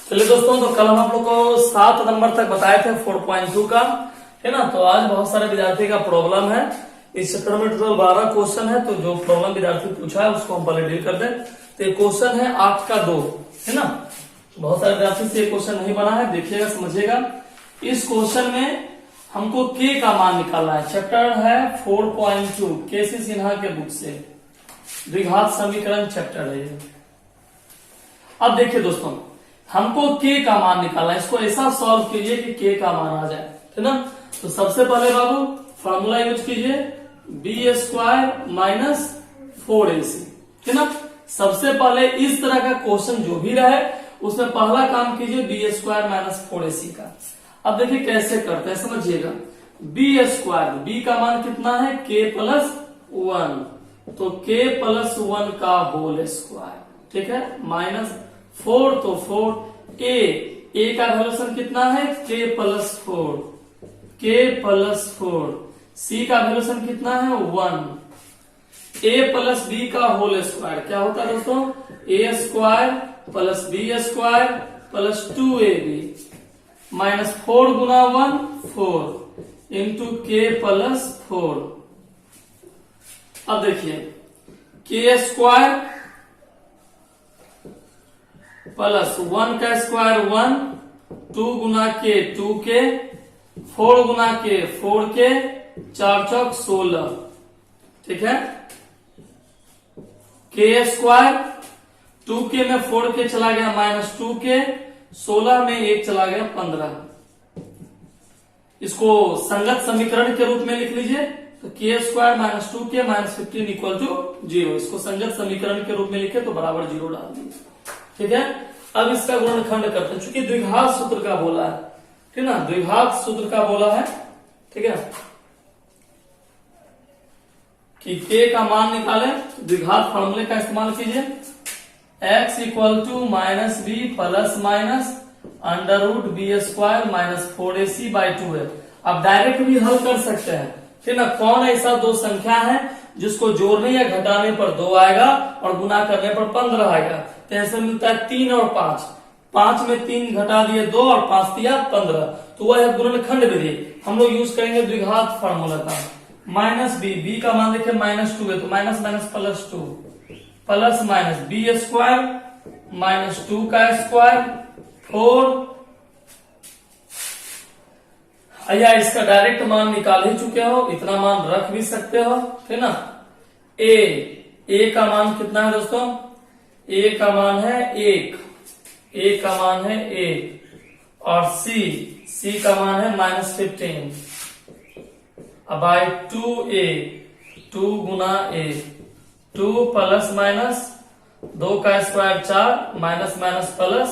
चलिए दोस्तों, तो कल हम आप लोग को 7 नंबर तक बताए थे 4.2 का, है ना। तो आज बहुत सारे विद्यार्थी का प्रॉब्लम है। इस चैप्टर में टोटल 12 क्वेश्चन है। तो जो प्रॉब्लम विद्यार्थी पूछा है उसको हम पहले डील कर दें। तो ये क्वेश्चन है 8 का 2, है ना। बहुत सारे विद्यार्थी से ये क्वेश्चन नहीं बना है, देखिएगा समझिएगा। इस क्वेश्चन में हमको के का मान निकालना है। चैप्टर है 4.2, के.सी. सिन्हा के बुक से, द्विघात समीकरण चैप्टर है ये। अब देखिए दोस्तों, हमको के का मान निकालना है। इसको ऐसा सॉल्व कीजिए कि के का मान आ जाए, है ना। तो सबसे पहले बाबू फॉर्मूला यूज कीजिए, बी स्क्वायर माइनस 4ac, है ना। सबसे पहले इस तरह का क्वेश्चन जो भी रहे उसमें पहला काम कीजिए बी स्क्वायर माइनस 4ac का। अब देखिए कैसे करते हैं, समझिएगा। बी स्क्वायर, बी का मान कितना है, के प्लस 1, तो के प्लस 1 का होल स्क्वायर, ठीक है, माइनस 4, तो 4, ए का वैल्यूशन कितना है, के प्लस 4, के प्लस 4, सी का वैल्यूशन कितना है 1, ए प्लस बी का होल स्क्वायर क्या होता है दोस्तों, A square plus B square plus 2ab minus 4 गुना 1 4 इंटू के प्लस 4। अब देखिए के स्क्वायर प्लस 1 का स्क्वायर 1, 2 गुना के 2 के, 4 गुना के 4 के, 4 चौक 16, ठीक है। के स्क्वायर 2 के में 4 के चला गया माइनस 2 के, 16 में 1 चला गया 15। इसको संगत समीकरण के रूप में लिख लीजिए। तो के स्क्वायर माइनस 2 के माइनस 15 इक्वल टू 0। इसको संगत समीकरण के रूप में लिखे तो बराबर 0 डाल दीजिए, ठीक है। अब इसका गुणनखंड करते हैं, चूंकि द्विघात सूत्र का बोला है, ठीक है ना, द्विघात सूत्र का बोला है, ठीक है, कि के का मान निकाले। द्विघात फॉर्मूले का इस्तेमाल कीजिए, x equal to minus B plus minus under root B square minus 4ac by 2 है। अब डायरेक्ट भी हल कर सकते हैं, ठीक ना। कौन ऐसा दो संख्या है जिसको जोड़ने या घटाने पर 2 आएगा और गुना करने पर 15 आएगा। तो ऐसे मिलता है 3 और 5, 5 में 3 घटा दिए 2 और 5 दिया 15, तो वह है गुणनखंड विधि। हम लोग यूज करेंगे द्विघात फार्मूला का। माइनस बी, बी का मान देखिए माइनस 2 है, तो minus minus plus 2 plus minus B square minus 2 का स्क्वायर 4। या इसका डायरेक्ट मान निकाल ही चुके हो, इतना मान रख भी सकते हो, है ना। ए का मान कितना है दोस्तों, ए का मान है 1, ए का मान है 1, और सी का मान है minus 15 by 2a, 2 Guna A, 2 plus minus 2 का स्क्वायर 4 माइनस माइनस प्लस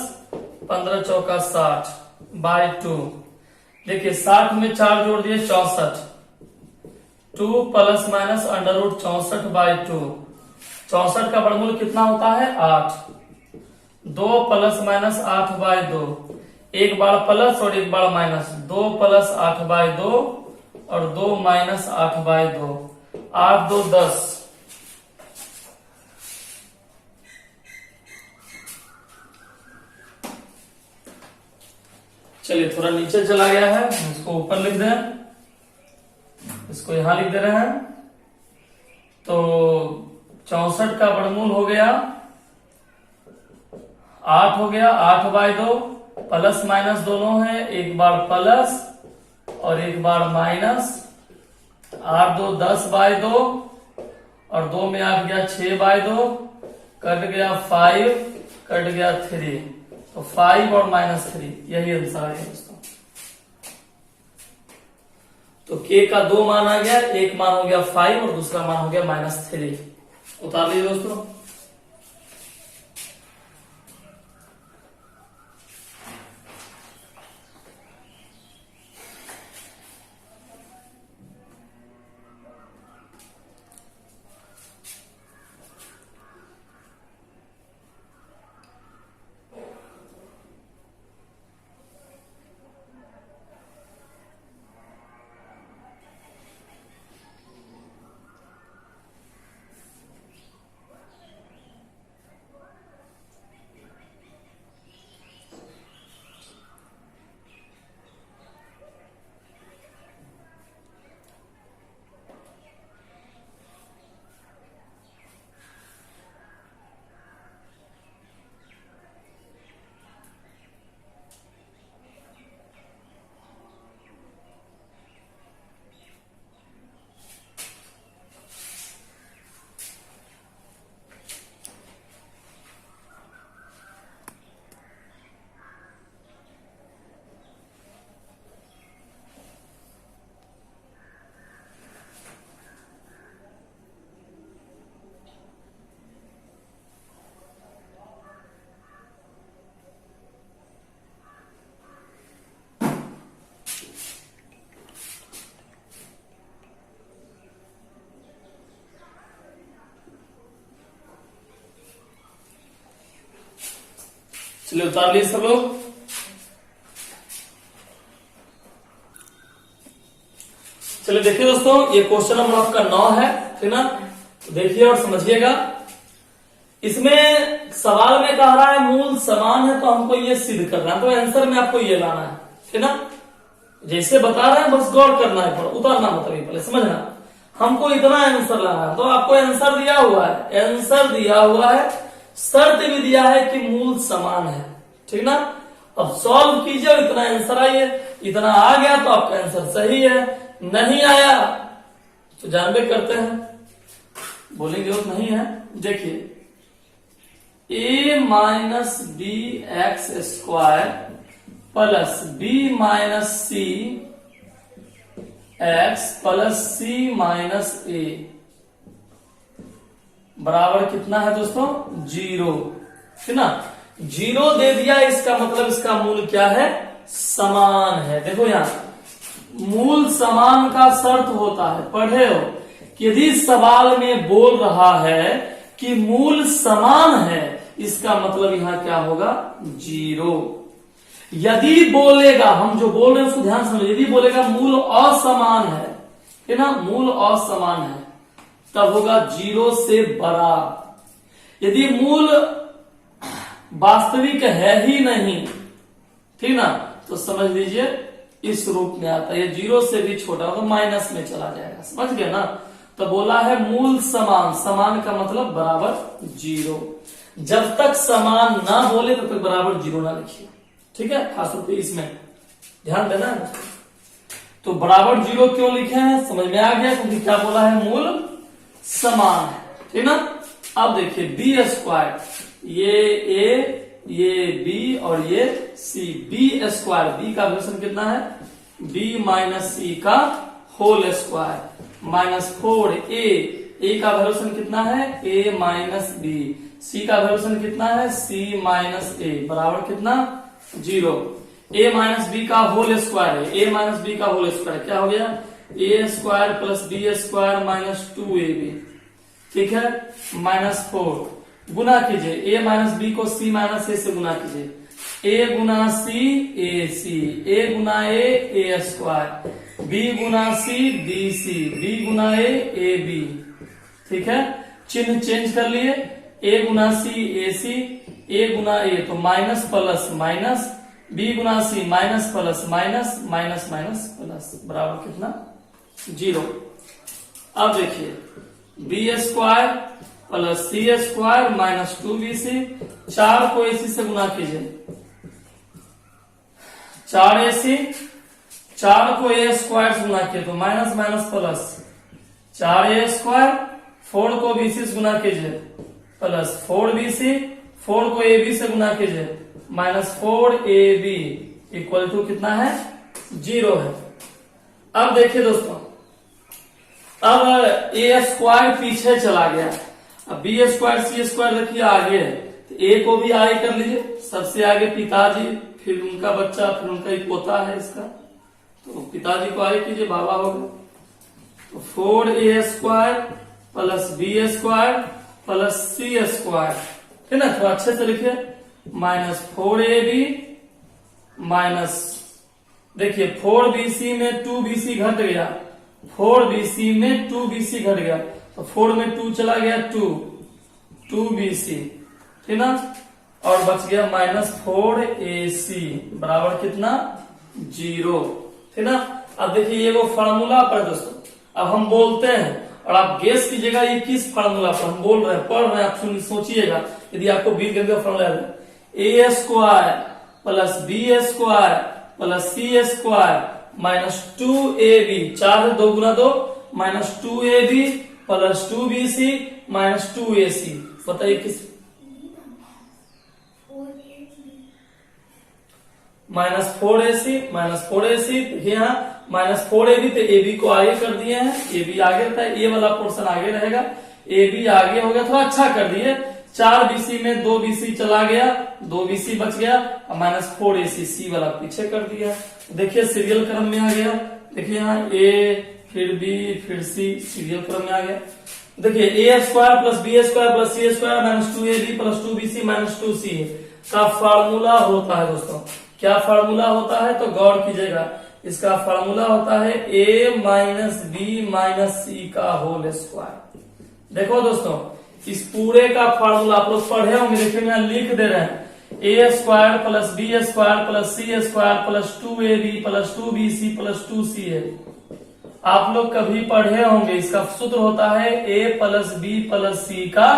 15 चौका 60 बाई 2। देखिए 60 में 4 जोड़ दिए 64, 2 plus minus under root 64 by 2। 64 का वर्गमूल कितना होता है 8, 2 प्लस माइनस 8 बाई 2, एक बार प्लस और एक बार माइनस, 2 प्लस 8 बाई 2 और 2 माइनस 8 बाई 2, 8 2 10। चलिए थोड़ा नीचे चला गया है, इसको ऊपर लिख दें, इसको यहां लिख दे रहे हैं। तो 64 का वर्गमूल हो गया 8 हो गया, 8 बाई 2, प्लस माइनस दोनों है, एक बार प्लस और एक बार माइनस, 8 2 10 बाई 2 और 2 में आ गया 6 बाई 2, कट गया 5, कट गया 3, तो 5 और माइनस 3, यही आंसर आ गया दोस्तों। तो के का 2 मान आ गया, एक मान हो गया 5 और दूसरा मान हो गया माइनस 3। उतार लीजिए दोस्तों। चलिए उतार लिए सब लोग। चलिए देखिए दोस्तों, ये क्वेश्चन नंबर आपका 9 है, ठीक ना। तो देखिए और समझिएगा। इसमें सवाल में कह रहा है मूल समान है, तो हमको ये सिद्ध करना है, तो आंसर में आपको ये लाना है, ठीक ना। जैसे बता रहे हैं बस गौर करना है, पर उतारना मतलब ये पहले समझना। हमको इतना आंसर लाना है, तो आपको आंसर दिया हुआ है, आंसर दिया हुआ है, शर्त भी दिया है कि मूल समान है, ठीक ना। अब सॉल्व कीजिए और इतना आंसर आइए। इतना आ गया तो आपका आंसर सही है, नहीं आया तो जानबे करते हैं, बोलेंगे वो नहीं है। देखिए a minus B X square plus B minus C X plus C minus A बराबर कितना है दोस्तों? 0, है ना। 0 दे दिया, इसका मतलब इसका मूल क्या है? समान है। देखो यहां मूल समान का शर्त होता है, पढ़े हो। यदि सवाल में बोल रहा है कि मूल समान है, इसका मतलब यहां क्या होगा? 0। यदि बोलेगा, हम जो बोल रहे हैं उसको ध्यान समझिए, यदि बोलेगा मूल असमान है ना, मूल असमान है, तब होगा 0 से बड़ा। यदि मूल वास्तविक है ही नहीं, ठीक ना, तो समझ लीजिए इस रूप में आता है। ये 0 से भी छोटा तो माइनस में चला जाएगा, समझ गए ना। तो बोला है मूल समान, समान का मतलब बराबर 0। जब तक समान ना बोले तब तक बराबर 0 ना लिखिए, ठीक है। खास तौर पे इसमें ध्यान देना है। तो बराबर 0 क्यों लिखे हैं समझ में आ गया, क्योंकि क्या बोला है? मूल समान है, ठीक ना। अब देखिए बी स्क्वायर, ये ए, ये बी और ये सी। बी स्क्वायर, बी का वैल्यूशन कितना है? बी माइनस सी का होल स्क्वायर माइनस 4a का वैल्यूशन कितना है? a minus B. सी का वैल्यूशन कितना है? c माइनस ए बराबर कितना? 0। a माइनस बी का होल स्क्वायर है, a माइनस बी का होल स्क्वायर क्या हो गया? a square plus B square minus 2ab, ठीक है, माइनस 4। गुना कीजिए a माइनस बी को c माइनस ए से गुना कीजिए। a गुना सी ए सी, a गुना ए स्क्वायर, b गुना सी बी सी, b गुना ए बी, ठीक है। चिन्ह चेंज कर लिए, a गुना सी ए सी, a गुना ए, तो माइनस प्लस माइनस, b गुना C minus plus minus, minus minus plus बराबर कितना? 0। अब देखिए B square plus C square minus 2bc, 4 को ac से गुना कीजिए, 4ac, 4 को a स्क्वायर से गुना किए तो minus minus plus 4a square, 4 को bc से गुना कीजिए प्लस 4bc, 4 को ab से गुना कीजिए माइनस 4ab इक्वल टू कितना है? 0 है। अब देखिए दोस्तों, अब a स्क्वायर पीछे चला गया, अब बी स्क्वायर सी स्क्वायर देखिए आगे है, तो a को भी आगे कर लीजिए। सबसे आगे पिताजी, फिर उनका बच्चा, फिर उनका एक पोता है इसका, तो पिताजी को आगे कीजिए, बाबा हो गए। तो 4a square plus B square plus C square, है ना। थोड़ा अच्छे से लिखिए, माइनस 4ab माइनस, देखिए 4bc में 2bc घट गया, 4bc में 2bc घट गया, तो 4 में 2 चला गया, 2bc, ठीक ना। और बच गया माइनस 4ac बराबर कितना? 0, ठीक ना। अब देखिए ये वो फार्मूला पर दोस्तों, अब हम बोलते हैं और आप गेस कीजिएगा ये किस फार्मूला पर हम बोल रहे हैं, पढ़ रहे हैं, आप सोचिएगा। यदि आपको बीजगणित का फार्मूला है, A square plus B square plus C square minus 2ab, 4 2 गुना 2 minus 2ab plus 2bc minus 2ac, बताइए किस? माइनस 4ac, देखिए यहाँ माइनस 4ab, तो ab को आगे कर दिए हैं, ab आगे रहता है, ये वाला पोर्शन आगे रहेगा, ab आगे हो गया, थोड़ा अच्छा कर दिए। 4bc में 2bc चला गया, 2bc बच गया, और माइनस 4ac c वाला पीछे कर दिया। देखिए सीरियल क्रम में आ गया, देखिए यहाँ a फिर b फिर c, सीरियल क्रम में आ गया। देखिए a square plus B square plus C square minus 2ab plus 2bc minus 2c है, का फार्मूला होता है दोस्तों। क्या फार्मूला होता है तो गौर कीजिएगा, इसका फार्मूला होता है a minus B minus C का होल स्क्वायर। देखो दोस्तों, इस पूरे का फार्मूला आप लोग पढ़े होंगे, देखिए मैं लिख दे रहे हैं, A square plus B square plus C square plus 2ab plus 2bc plus 2ca। आप लोग कभी पढ़े होंगे, इसका सूत्र होता है a प्लस बी प्लस सी का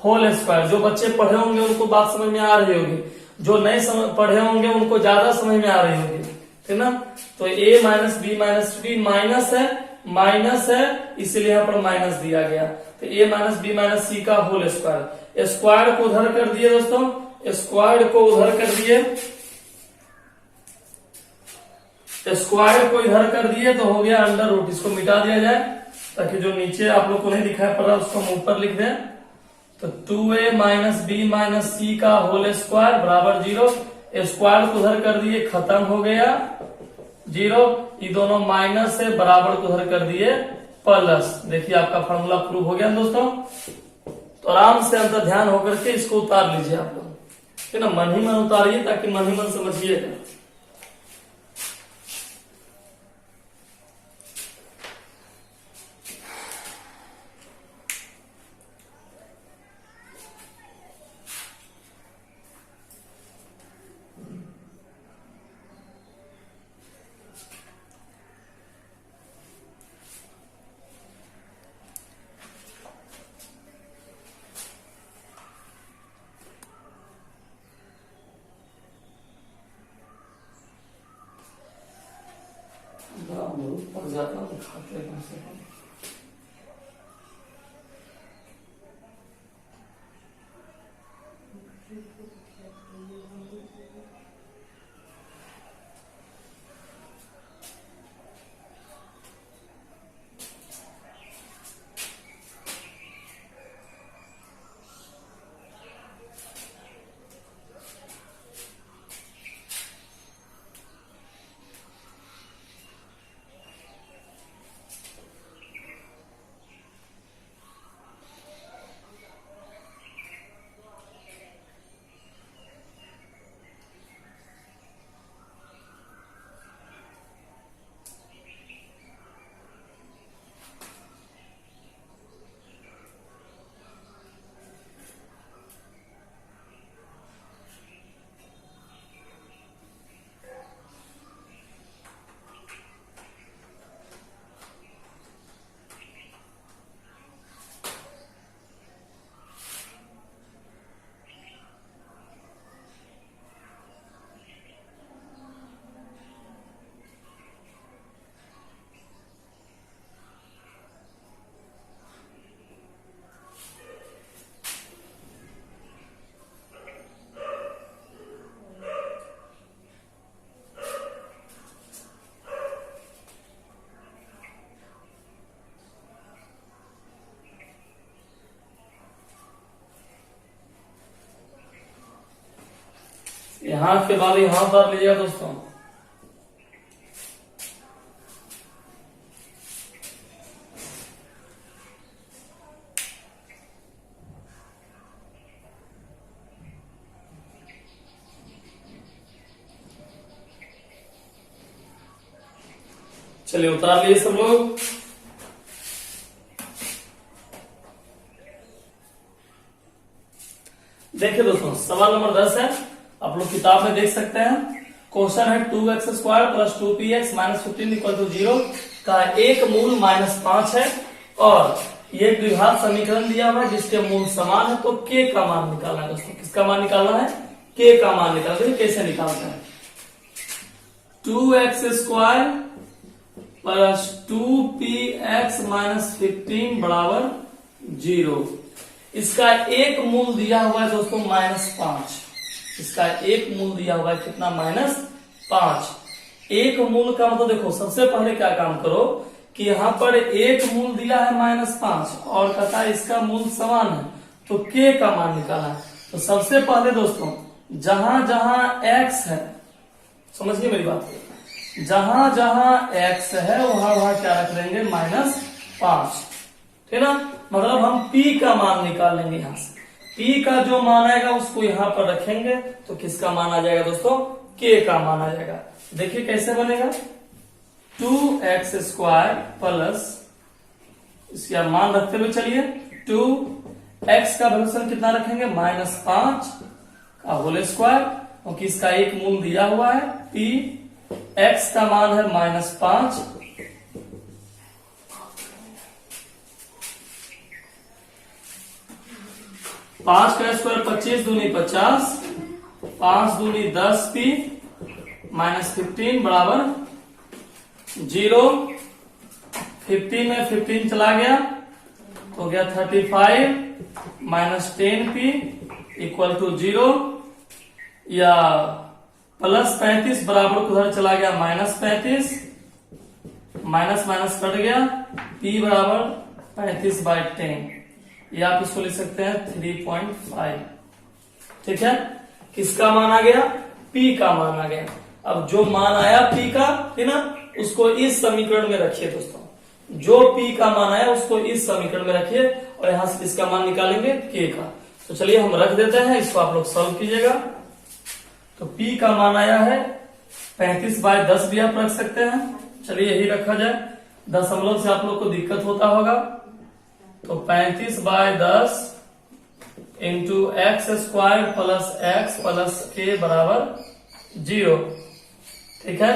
होल स्क्वायर। जो बच्चे पढ़े होंगे उनको बात समझ में आ रही होगी, जो नहीं पढ़े होंगे उनको ज्यादा समझ में आ रही होगी, ठीक ना। तो a minus B minus B minus है इसलिए यहाँ पर माइनस दिया गया। तो a minus B minus C का होल स्क्वायर, स्क्वायर को उधर कर दिए दोस्तों, स्क्वायर को उधर कर दिए, स्क्वायर को इधर कर दिए तो हो गया अंडर रूट। इसको मिटा दिया जाए ताकि जो नीचे आप लोग को नहीं दिखाई पड़ रहा उसको हम ऊपर लिख दें। तो 2a minus B minus C का होल स्क्वायर बराबर 0। स्क्वायर को उधर कर दिए, खत्म हो गया 0। ये दोनों माइनस है, बराबर को उधर कर दिए प्लस। देखिए आपका फॉर्मूला प्रूव हो गया दोस्तों। तो आराम से अंतर ध्यान होकर के इसको उतार लीजिए आप लोग, है ना। मन ही मन उतारिए ताकि मन ही मन समझिएगा। पड़ जाता तो खाते कम से कम। यहाँ के बाद यहाँ उतार लीजिएगा दोस्तों। चलिए उतार लिए सब लोग। देखिए दोस्तों, सवाल नंबर 10 है, आप लोग किताब में देख सकते हैं। क्वेश्चन है 2x square plus 2px minus 15 equal to 0 का एक मूल -5 है और ये द्विघात समीकरण दिया हुआ है जिसके मूल समान है। तो k का मान निकालना है दोस्तों। किसका मान निकालना है? k का मान निकालना है। कैसे निकालते हैं? 2x square plus 2px minus 15 बराबर 0। इसका एक मूल दिया हुआ है दोस्तों -5। इसका एक मूल दिया हुआ है कितना? -5। एक मूल का मतलब देखो, सबसे पहले क्या काम करो कि यहाँ पर एक मूल दिया है -5 और कहता है इसका मूल समान है, तो k का मान निकाला है। तो सबसे पहले दोस्तों जहां जहां x है, समझिए मेरी बात, जहां जहां x है वहां वहां क्या रख लेंगे? -5, ठीक ना। मतलब हम p का मान निकाल लेंगे यहाँ से। p का जो मान आएगा उसको यहाँ पर रखेंगे तो किसका मान आ जाएगा दोस्तों, k का मान आ जाएगा। देखिए कैसे बनेगा, 2x² प्लस, इसका मान रखते हुए चलिए 2x का वैल्यूशन कितना रखेंगे, -5 का होल स्क्वायर, क्योंकि इसका एक मूल दिया हुआ है p, x का मान है -5, पांच का स्क्वायर 25 दूनी 50, 5 दूनी 10p -15 बराबर 0। 15 में 15 चला गया तो हो गया 35 -10p इक्वल टू 0, या प्लस 35 बराबर उधर चला गया -35, माइनस कट गया, p बराबर 35/10, ये आप इसको लिख सकते हैं 3.5। ठीक है, किसका मान आ गया, p का मान आ गया। अब जो मान आया p का है ना, उसको इस समीकरण में रखिए दोस्तों, जो p का मान आया उसको इस समीकरण में रखिए और यहां से किसका मान निकालेंगे, k का। तो चलिए हम रख देते हैं, इसको आप लोग सॉल्व कीजिएगा। तो p का मान आया है 35/10 भी आप रख सकते हैं, चलिए यही रखा जाए, दशमलव से आप लोग को दिक्कत होता होगा। तो 35/10 into x² plus x plus k बराबर 0। ठीक है,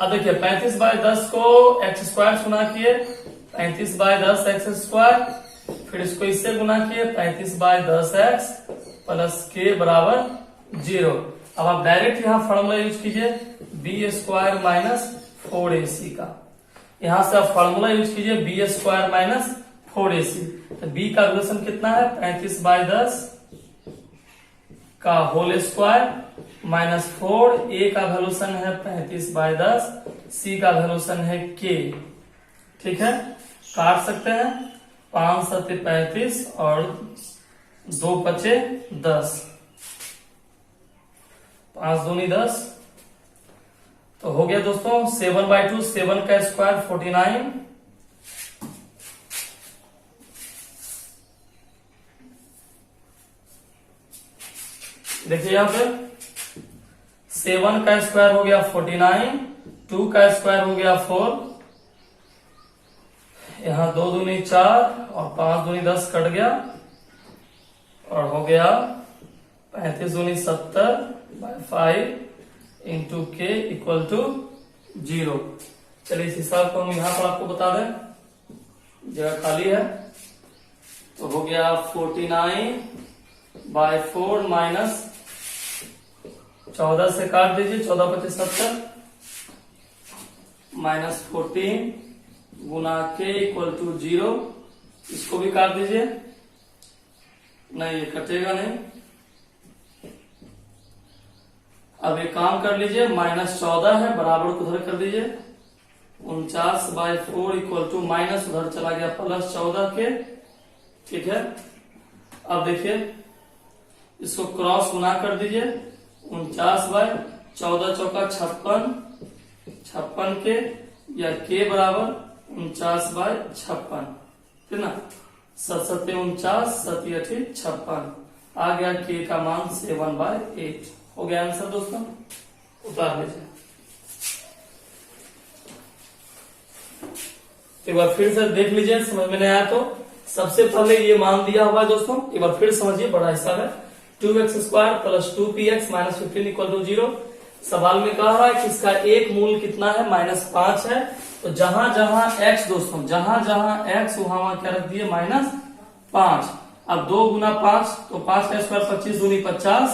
अब देखिए 35/10 को x² गुना किए, 35/10 x², फिर इसको इससे गुना किए 35/10x प्लस k बराबर 0। अब आप डायरेक्ट यहाँ फॉर्मूला यूज कीजिए b² माइनस 4ac का, यहां से आप फॉर्मूला यूज कीजिए b² माइनस 4ac। तो b का वैल्यूशन कितना है, 35/10 का होल स्क्वायर माइनस 4, a का वैल्यूशन है 35/10, c का वैल्यूशन है k। ठीक है, काट सकते हैं, 5 7 35 और 2 बचे 10, 5 दूनी 10, तो हो गया दोस्तों 7/2, 7 का स्क्वायर 49, देखिए यहां पे 7 का स्क्वायर हो गया 49, 2 का स्क्वायर हो गया 4, यहाँ 2 दूनी 4 और 5 दूनी 10 कट गया और हो गया 35 दूनी 70/5 इंटू k इक्वल टू 0। चलिए इस हिसाब को हम यहाँ पर आपको बता दें, जगह खाली है, तो हो गया 49/4 माइनस 14 से काट दीजिए, 14 × 5 = 70 माइनस 14 गुना k इक्वल टू 0, इसको भी काट दीजिए, नहीं ये कटेगा नहीं। अब एक काम कर लीजिए, -14 है बराबर को उधर कर दीजिए, 49/4 इक्वल टू माइनस उधर चला गया +14 के। ठीक है, अब देखिए इसको क्रॉस गुना कर दीजिए, 49/14 चौका 56 के, या k बराबर 49/56, ठीक ना, 7 7 49, 7 8 56, आ गया k का मान 7/8। हो गया आंसर दोस्तों, उतार लीजिए। एक बार फिर से देख लीजिए, समझ में नहीं आया तो सबसे पहले ये मान दिया हुआ है दोस्तों, एक बार फिर समझिए, बड़ा हिसाब है, 2x² plus 2px minus 15 equal to 0। सवाल में कह रहा है कि इसका एक मूल कितना है, -5 है, तो जहां जहां x दोस्तों, जहां जहां x वहां क्या रख दिए -5। अब 2 गुना 5, तो 5 का स्क्वायर 25 दूनी 50,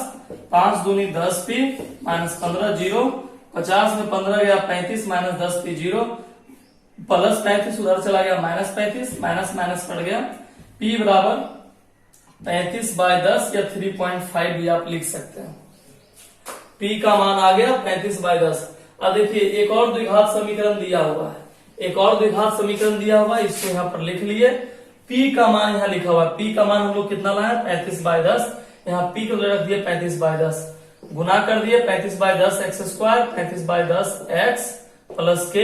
5 दूनी 10p -15 0, 50 में 15 गया 35 माइनस 10p 0, प्लस 35 उधर चला गया -35, माइनस कट गया, p बराबर 35/10 या 3.5 भी आप लिख सकते हैं। p का मान आ गया 35/10। अब देखिए एक और द्विघात समीकरण दिया हुआ है, एक और द्विघात समीकरण दिया हुआ है, इसको यहाँ पर लिख लिए। p का मान यहाँ लिखा हुआ है, p का मान हम लोग कितना लाए 35/10, यहाँ p को रख दिए 35/10, गुना कर दिए 35/10 x², 35/10 x प्लस k।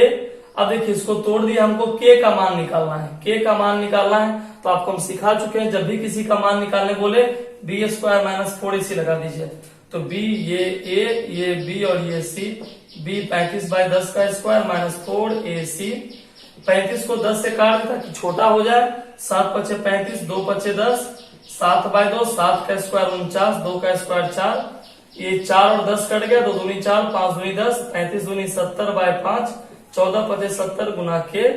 अब देखिए इसको तोड़ दिया, हमको k का मान निकालना है, k का मान निकालना है तो आपको हम सिखा चुके हैं, जब भी किसी का मान निकालने बोले बी स्क्वायर माइनस 4ac लगा दीजिए। तो बी ये ए, ये बी और ये सी। बी 35/10 का स्क्वायर माइनस 4ac। 35 को 10 से काट देता कि छोटा हो जाए। 7 पचे 35, 2 पचे 10, 7/2, 7 का स्क्वायर 49, 2 का स्क्वायर 4। ये 4 और 10 कट गया, 2 दूनी 4, 5 दूनी 10, 35 दूनी 70/5, 14 पचे 70 गुना के,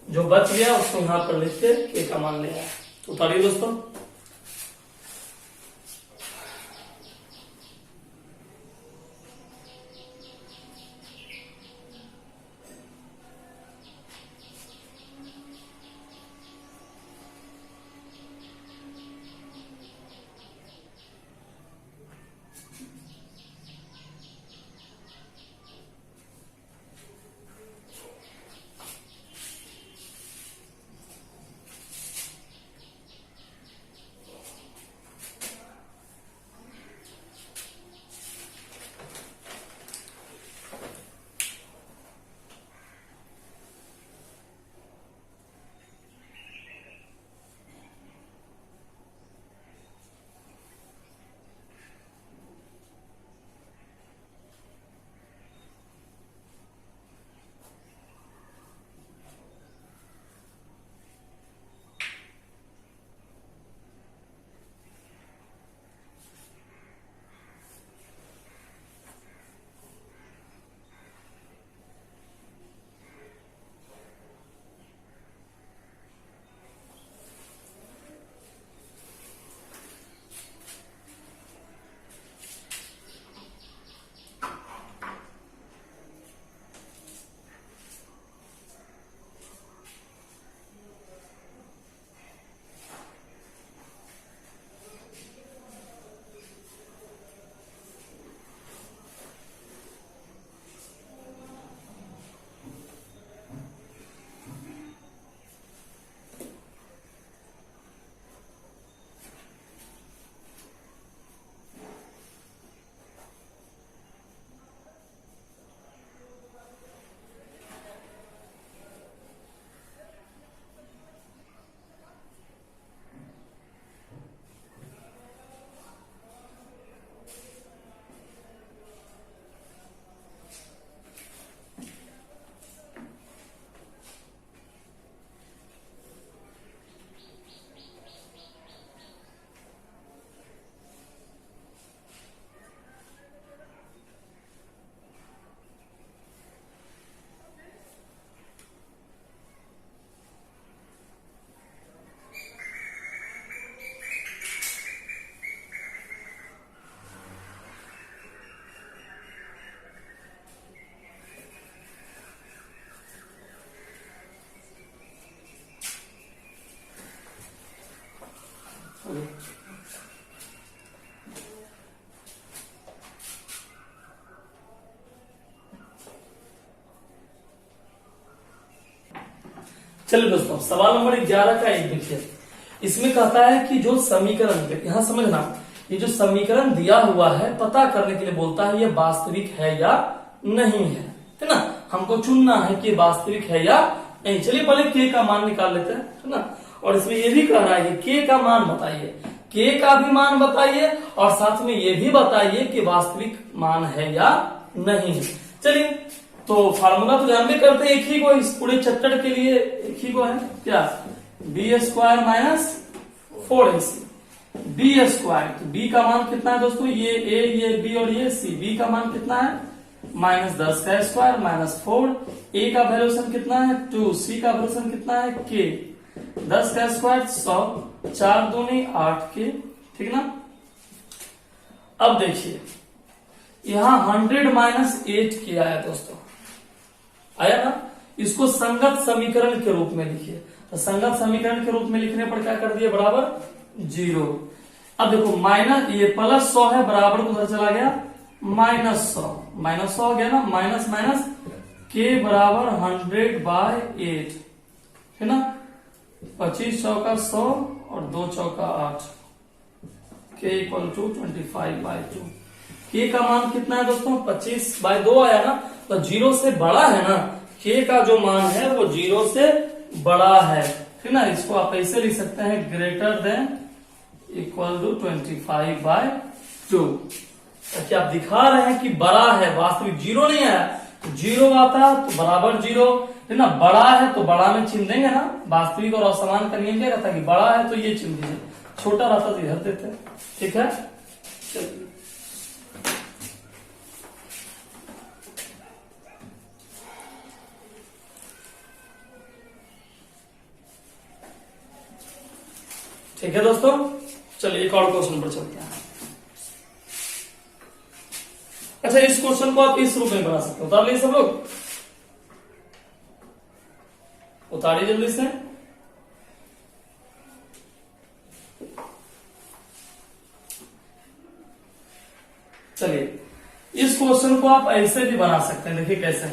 जो बच गया उसको यहाँ पर लिख के का मान ले आए। तो उतारिए दोस्तों। चलिए दोस्तों, सवाल नंबर 11 का एक देखिए। इसमें कहता है कि जो समीकरण, यहां समझना, ये जो समीकरण दिया हुआ है पता करने के लिए बोलता है ये वास्तविक है या नहीं है ना। हमको चुनना है कि वास्तविक है या नहीं। चलिए पहले के का मान निकाल लेते हैं, है ना। और इसमें ये भी कह रहा है के का मान बताइए, के का भी मान बताइए और साथ में ये भी बताइए कि वास्तविक मान है या नहीं है। चलिए तो फार्मूला तो ध्यान में करते हैं, एक ही को, इस पूरे चैप्टर के लिए एक ही को है क्या, B square minus 4ac। B square, तो बी का मान कितना है दोस्तों, ये ए, ये बी और ये सी। बी का मान कितना है -10 का स्क्वायर -4। ए का वैल्यूएशन कितना है 2, सी का वैल्यूएशन कितना है के। 10 का स्क्वायर 100, 4 दूनी 8 के, ठीक ना। अब देखिए यहां 100 -8 किया है दोस्तों, आया ना। इसको संगत समीकरण के रूप में लिखिए। तो संगत समीकरण के रूप में लिखने पर क्या कर दिए, बराबर 0। अब देखो माइनस, ये +100 है, बराबर उधर चला गया -100, -100 हो गया ना। माइनस माइनस के बराबर 100/8, है ना। 25 चौका 100 और 2 चौका 8, के = 25/2। के का मान कितना है दोस्तों, 25/2 आया ना। तो 0 से बड़ा है ना, के का जो मान है वो 0 से बड़ा है ठीक ना। इसको आप ऐसे लिख सकते हैं ग्रेटर देन इक्वल टू 25/2, ताकि आप दिखा रहे हैं कि बड़ा है, वास्तविक जीरो नहीं आया तो जीरो आता तो बराबर जीरो, है ना। बड़ा है तो बड़ा में चिन्ह देंगे ना, वास्तविक और असमान का नियम क्या कहता है कि बड़ा है तो ये चिन्ह दीजिए, छोटा रहता तो इधर देते हैं, ठीक है। चलिए ठीक है दोस्तों, चलिए एक और क्वेश्चन पर चलते हैं। अच्छा, इस क्वेश्चन को आप इस रूप में बना सकते हो, उतार लीजिए सब लोग, उतारिए जल्दी से। चलिए इस क्वेश्चन को आप ऐसे भी बना सकते हैं, देखिए कैसे,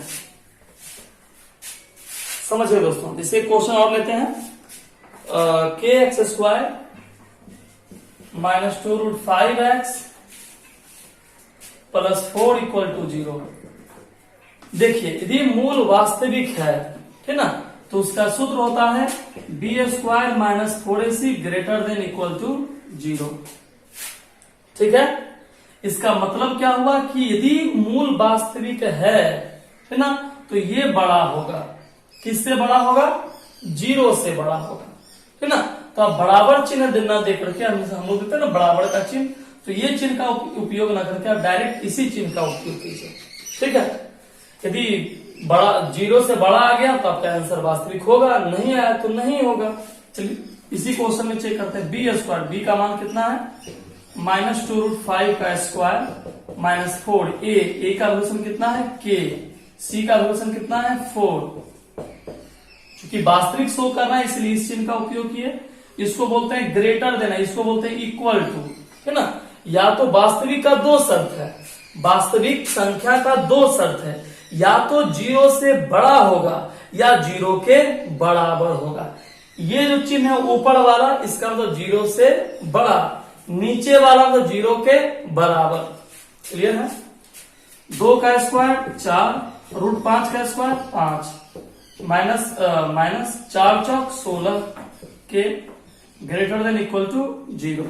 समझिए दोस्तों। जैसे क्वेश्चन और लेते हैं, kx² - 2√5x + 4 = 0। देखिए यदि मूल वास्तविक है, ठीक ना, तो उसका सूत्र होता है b² - 4ac > 0। ठीक है, इसका मतलब क्या हुआ कि यदि मूल वास्तविक है ना, तो ये बड़ा होगा, किससे बड़ा होगा, 0 से बड़ा होगा, है ना। तो आप बराबर चिन्ह देना देख करके हम लोग देते हैं ना बराबर का चिन्ह, तो ये चिन्ह का उपयोग ना करके आप डायरेक्ट इसी चिन्ह का उपयोग कीजिए, ठीक है। यदि बड़ा 0 से बड़ा आ गया तो आपका आंसर वास्तविक होगा, नहीं आया तो नहीं होगा। चलिए इसी क्वेश्चन में चेक करते हैं, b², b का मान कितना है, -2√5 का स्क्वायर -4, a का वैल्यूशन कितना है k, c का वैल्यूशन कितना है 4। क्योंकि वास्तविक शो करना है इसलिए इस चिन्ह का उपयोग किए। इसको बोलते हैं ग्रेटर देना, इसको बोलते हैं इक्वल टू, है ना। या तो वास्तविक का दो शर्त है, वास्तविक संख्या का दो शर्त है, या तो 0 से बड़ा होगा या 0 के बराबर होगा। ये जो चिन्ह है ऊपर वाला, इसका मतलब 0 से बड़ा, नीचे वाला तो 0 के बराबर। क्लियर है। 2 का स्क्वायर 4, √5 का स्क्वायर 5, माइनस 4 चौक 16 के ग्रेटर देन इक्वल टू 0,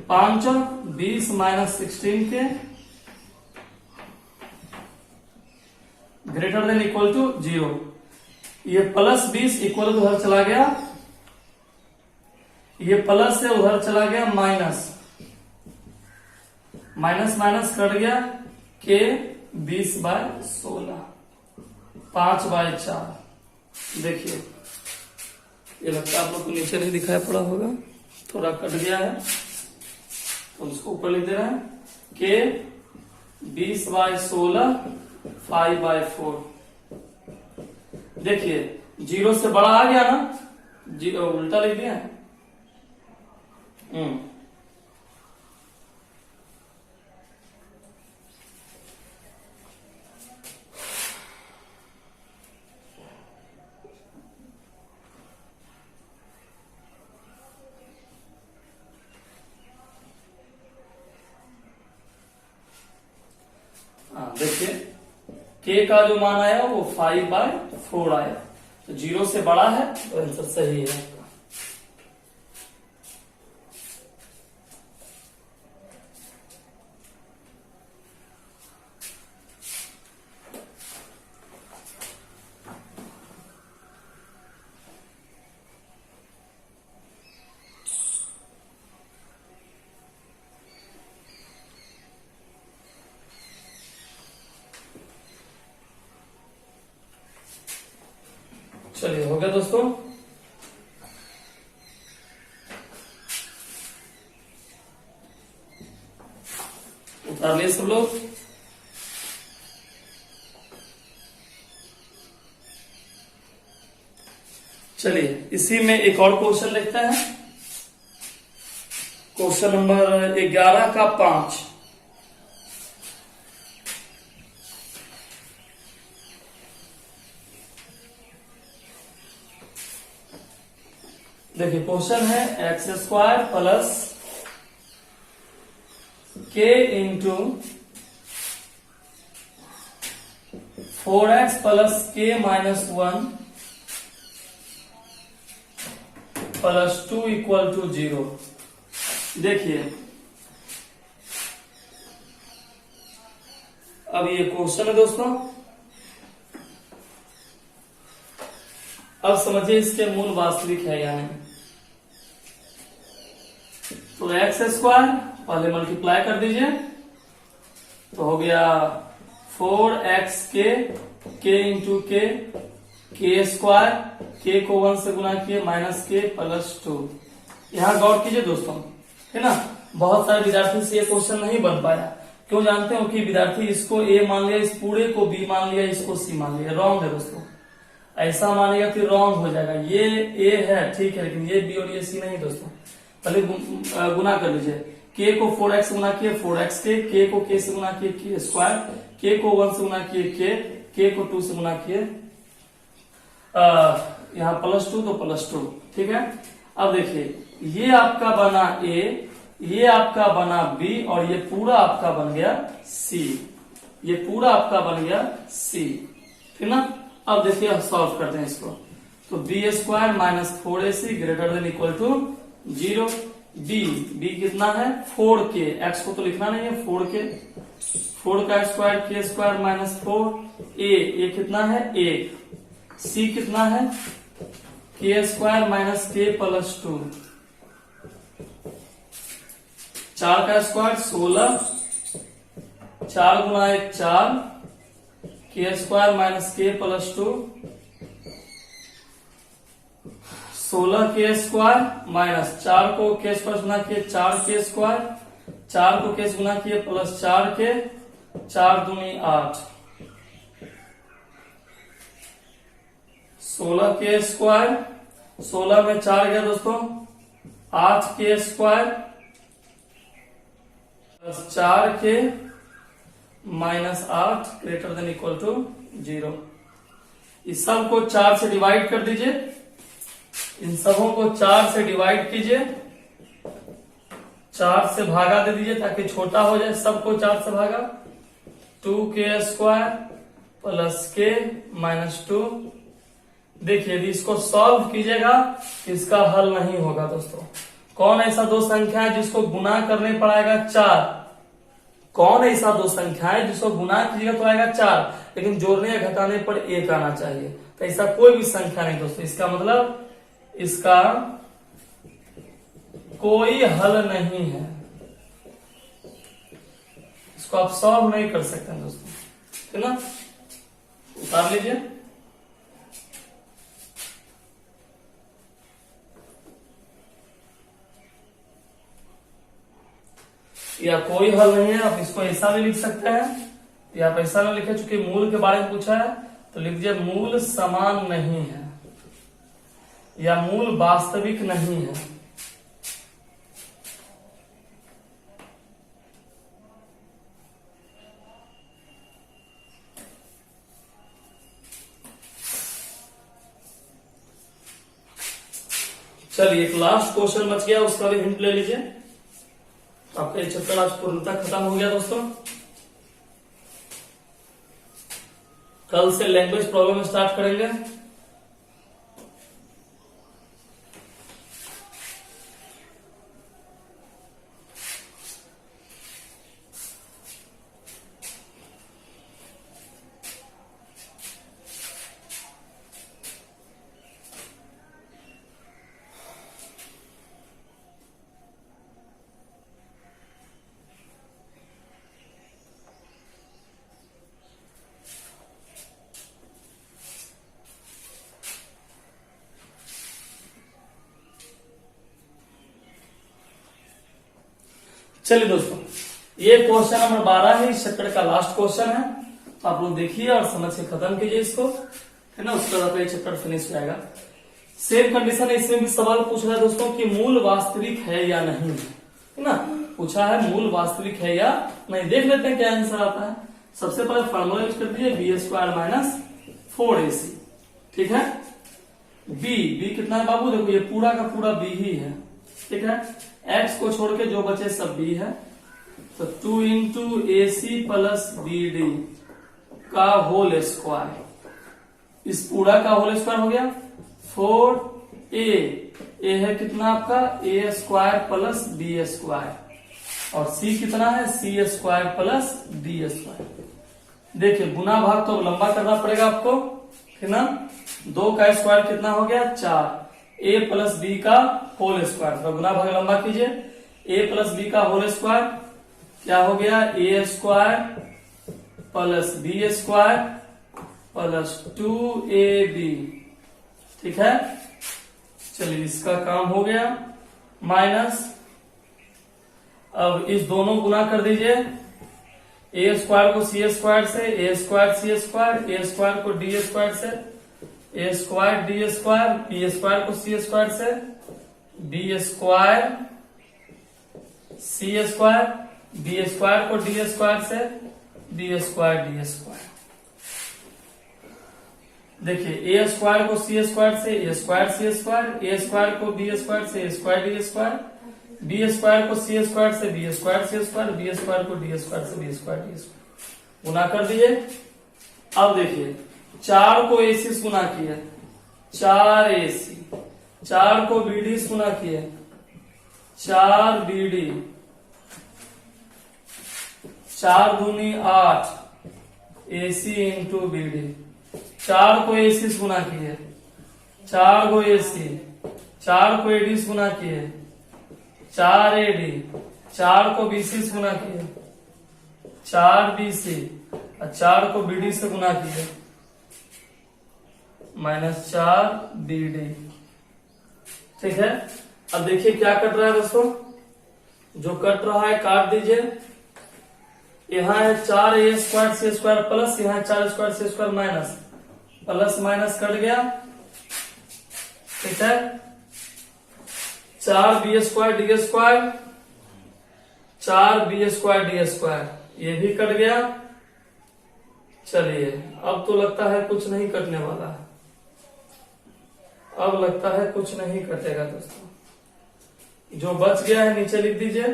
5 चौक 20 -16 के ग्रेटर देन इक्वल टू 0। ये +20 इक्वल टू उधर चला गया, ये प्लस से उधर चला गया माइनस, माइनस कट गया, के 20/16, 5/4। देखिए ये लगता है आप लोग को नीचे नहीं दिखाई पड़ा होगा, थोड़ा कट गया है तो उसको ऊपर लिख दे रहे हैं, के 20/16, 5/4। देखिए 0 से बड़ा आ गया ना, उल्टा लिख दिया। देखिए के का जो मान आया वो 5/4 आया, तो 0 से बड़ा है तो आंसर सही है आपका। चलिए हो गया दोस्तों। उतार लिए सब लोग। चलिए इसी में एक और क्वेश्चन लिखते हैं, क्वेश्चन नंबर 11 का 5। देखिए क्वेश्चन है x² plus k into 4x plus k -1 plus 2 equal to 0। देखिए अब ये क्वेश्चन है दोस्तों। अब समझिए इसके मूल वास्तविक है या नहीं। तो एक्स स्क्वायर पहले मल्टीप्लाई कर दीजिए तो हो गया 4x के इंटू के स्क्वायर, के को 1 से गुना किए माइनस के प्लस 2। यहाँ गौर कीजिए दोस्तों, है ना। बहुत सारे विद्यार्थी से ये क्वेश्चन नहीं बन पाया। क्यों जानते हो कि विद्यार्थी इसको ए मान लिया, इस पूरे को बी मान लिया, इसको सी मान लिया। रॉन्ग है दोस्तों, ऐसा मानेगा फिर रॉन्ग हो जाएगा। ये ए है ठीक है, लेकिन ये बी और ये सी नहीं दोस्तों। पहले गुना कर लीजिए, के को 4x गुना किए 4x के को के से गुना किए के स्क्वायर, के को 1 से गुना किए के को 2 से गुना किए, यहाँ प्लस 2 तो प्लस 2, ठीक है। अब देखिए ये आपका बना ए, ये आपका बना बी और ये पूरा आपका बन गया सी, ये पूरा आपका बन गया सी, ठीक ना। अब देखिए अब सॉल्व करते हैं इसको। तो B square minus 4ac greater than equal to 0। B कितना है 4k, एक्स को तो लिखना नहीं है 4k, 4 का स्क्वायर के स्क्वायर माइनस 4। ए कितना है 1, सी कितना है के स्क्वायर माइनस के प्लस 2, 4 का स्क्वायर 16, 4 गुना 1 4, के स्क्वायर माइनस के प्लस 2, 16 के स्क्वायर माइनस 4 को के स्क्वायर गुना किए 4 के स्क्वायर, 4 को के गुना किए प्लस 4 के, 4 दूनी 8, 16 के स्क्वायर, 16 में 4 गया दोस्तों, 8 के square plus 4 K minus 8 greater than equal to 0। इस सब को 4 से डिवाइड कर दीजिए, इन सबों को 4 से डिवाइड कीजिए, 4 से भागा दे दीजिए ताकि छोटा हो जाए। सबको 4 से भागा, 2k स्क्वायर प्लस के माइनस 2। देखिए यदि इसको सॉल्व कीजिएगा इसका हल नहीं होगा दोस्तों। कौन ऐसा दो संख्या है जिसको गुना करने पर आएगा 4? कौन ऐसा दो संख्या है जिसको गुना कीजिएगा तो आएगा 4, लेकिन जोड़ने या घटाने पर 1 आना चाहिए? तो ऐसा कोई भी संख्या नहीं दोस्तों। इसका मतलब इसका कोई हल नहीं है, इसको आप सॉल्व नहीं कर सकते हैं दोस्तों, है ना। उतार लीजिए। या कोई हल नहीं है, आप इसको ऐसा भी लिख सकते हैं, या आप ऐसा ना लिखे, चूंकि मूल के बारे में पूछा है तो लिख दिया मूल समान नहीं है या मूल वास्तविक नहीं है। चलिए एक लास्ट क्वेश्चन बच गया, उसका भी हिंट ले लीजिए। आपका ये चैप्टर आज पूर्णतः खत्म हो गया दोस्तों। कल से लैंग्वेज प्रॉब्लम स्टार्ट करेंगे। चलिए दोस्तों, ये क्वेश्चन नंबर 12 है, इस चैप्टर का लास्ट क्वेश्चन है। तो आप लोग देखिए और समझ के खत्म कीजिए इसको, है ना। उसके बाद ये चैप्टर फिनिश हो जाएगा। सेम कंडीशन है, इसमें भी सवाल पूछ रहा है दोस्तों कि मूल वास्तविक है या नहीं, है ना। पूछा है मूल वास्तविक है या नहीं। देख लेते हैं क्या आंसर आता है। सबसे पहले फॉर्मूला यूज कर दीजिए, बी स्क्वायर माइनस 4ac, ठीक है। बी कितना है बाबू, देखो ये पूरा का पूरा बी ही है, ठीक है। एक्स को छोड़ के जो बचे सब बी है, तो 2 इंटू AC प्लस BD का होल स्क्वायर, इस पूरा का होल स्क्वायर हो गया 4A ए है कितना आपका ए स्क्वायर प्लस बी स्क्वायर और सी कितना है सी स्क्वायर प्लस डी स्क्वायर। देखिए गुना भाग तो लंबा करना पड़ेगा आपको, है ना। 2 का स्क्वायर कितना हो गया 4, ए प्लस बी का होल स्क्वायर, तो गुना भाग लंबा कीजिए। ए प्लस बी का होल स्क्वायर क्या हो गया A square plus B square plus 2ab, ठीक है। चलिए इसका काम हो गया। माइनस, अब इस दोनों गुना कर दीजिए, ए स्क्वायर को सी स्क्वायर से, A square C square, A square को डी स्क्वायर से, A square D square, B square को सी स्क्वायर से, B square C square, B square को डी स्क्वायर से, बी स्क्वायर डी स्क्वायर। देखिए A square को C square से, A square C square, A square को B square से, A square D square, B square को C square से, B square C square, B square को D square से, B square D square. गुना कर दीजिए। अब देखिए 4 को AC से गुना किए 4AC, 4 को BD से गुना किए 4BD, 4 दूनी 8 AC इंटू BD, 4 को AC से गुना किए 4 को AC, 4 को AD से गुना किए 4AD, 4 को BC से गुना किए 4BC और 4 को BD से गुना किए -4BD, ठीक है। अब देखिए क्या कट रहा है दोस्तों, जो कट रहा है काट दीजिए। यहाँ है 4a square C square plus, यहाँ 4 square C square minus, plus minus cut गया, ठीक है। 4b square D square, 4b square D square, ये भी कट गया। चलिए अब तो लगता है कुछ नहीं कटने वाला है, अब लगता है कुछ नहीं कटेगा दोस्तों। जो बच गया है नीचे लिख दीजिए।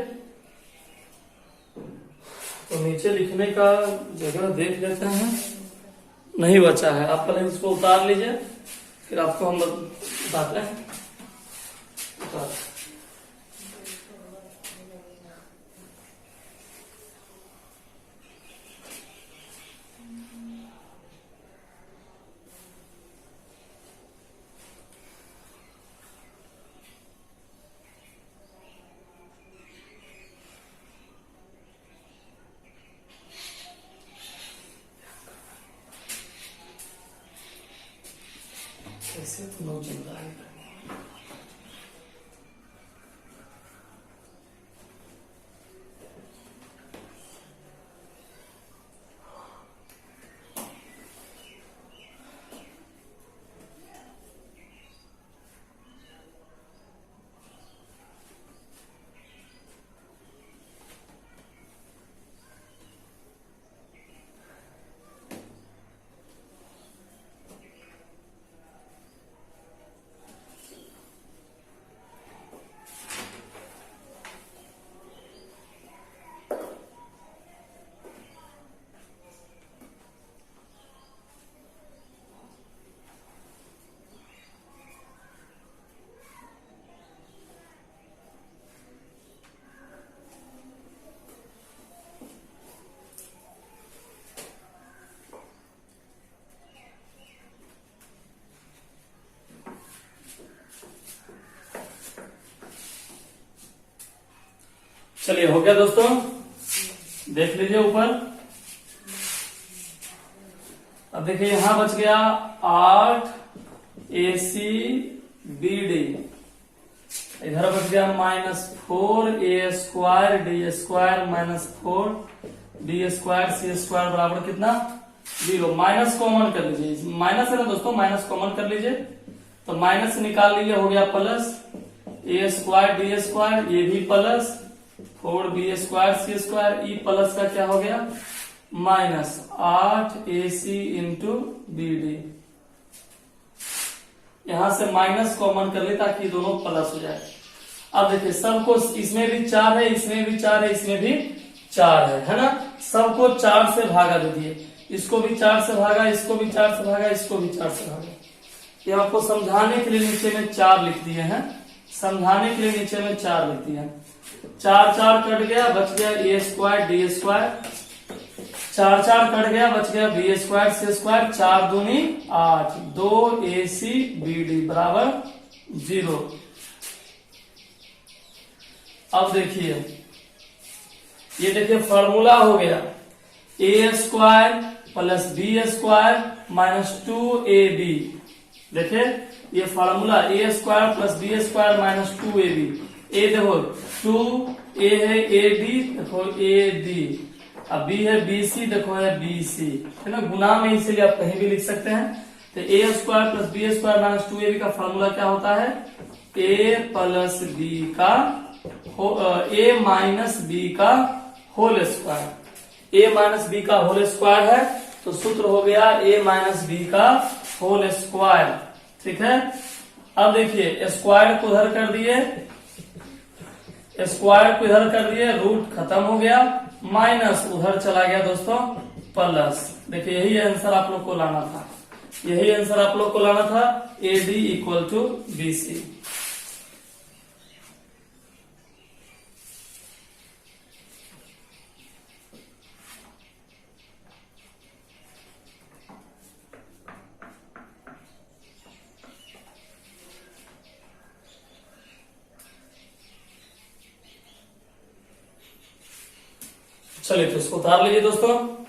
तो नीचे लिखने का जगह देख लेते हैं, नहीं बचा है। आप पहले इसको उतार लीजिए, फिर आपको हम बताते हैं। कैसे नो चिंता है। चलिए हो गया दोस्तों, देख लीजिए ऊपर। अब देखिए यहां बच गया 8ACBD, इधर बच गया -4a square D square -4b square C square बराबर कितना 0। माइनस कॉमन कर लीजिए, माइनस है ना दोस्तों, माइनस कॉमन कर लीजिए। तो माइनस निकाल लीजिए, हो गया plus a square D square, ये भी plus 4b square C square, E plus का क्या हो गया -8AC इंटू BD। यहां से माइनस कॉमन कर ले ताकि दोनों प्लस हो जाए। अब देखिए सबको, इसमें भी 4 है, इसमें भी 4 है, इसमें भी 4 है ना। सबको 4 से भागा दे दिए, इसको भी 4 से भागा, इसको भी 4 से भागा, इसको भी 4 से भागा। ये आपको समझाने के लिए नीचे में 4 लिख दिए हैं, समझाने के लिए नीचे में 4 लिख दिया। 4 4 कट गया, बच गया A square D square. 4 4 cut गया, बच गया बी स्क्वायर सी स्क्वायर। 4 दूनी 8, 2 ए सी बी डी बराबर 0। अब देखिए, ये देखिए फॉर्मूला हो गया A square plus B square minus 2ab। देखिए ये formula A square plus B square minus 2ab। ए देखो 2 ए है ए डी, देखो ए डी, अब बी है बी सी, देखो है बी सी, है ना, गुना में, इसीलिए आप कहीं भी लिख सकते हैं। तो A square plus B square minus 2ab का फॉर्मूला क्या होता है, ए प्लस बी का ए माइनस बी का होल स्क्वायर। ए माइनस बी का होल स्क्वायर है तो सूत्र हो गया ए माइनस बी का होल स्क्वायर। ठीक है, अब देखिए स्क्वायर को इधर कर दिए, स्क्वायर को इधर कर दिए, रूट खत्म हो गया, माइनस उधर चला गया दोस्तों प्लस। देखिए यही आंसर आप लोग को लाना था, यही आंसर आप लोग को लाना था, A D equal to B C. चलिए तो इसको उतार लीजिए दोस्तों।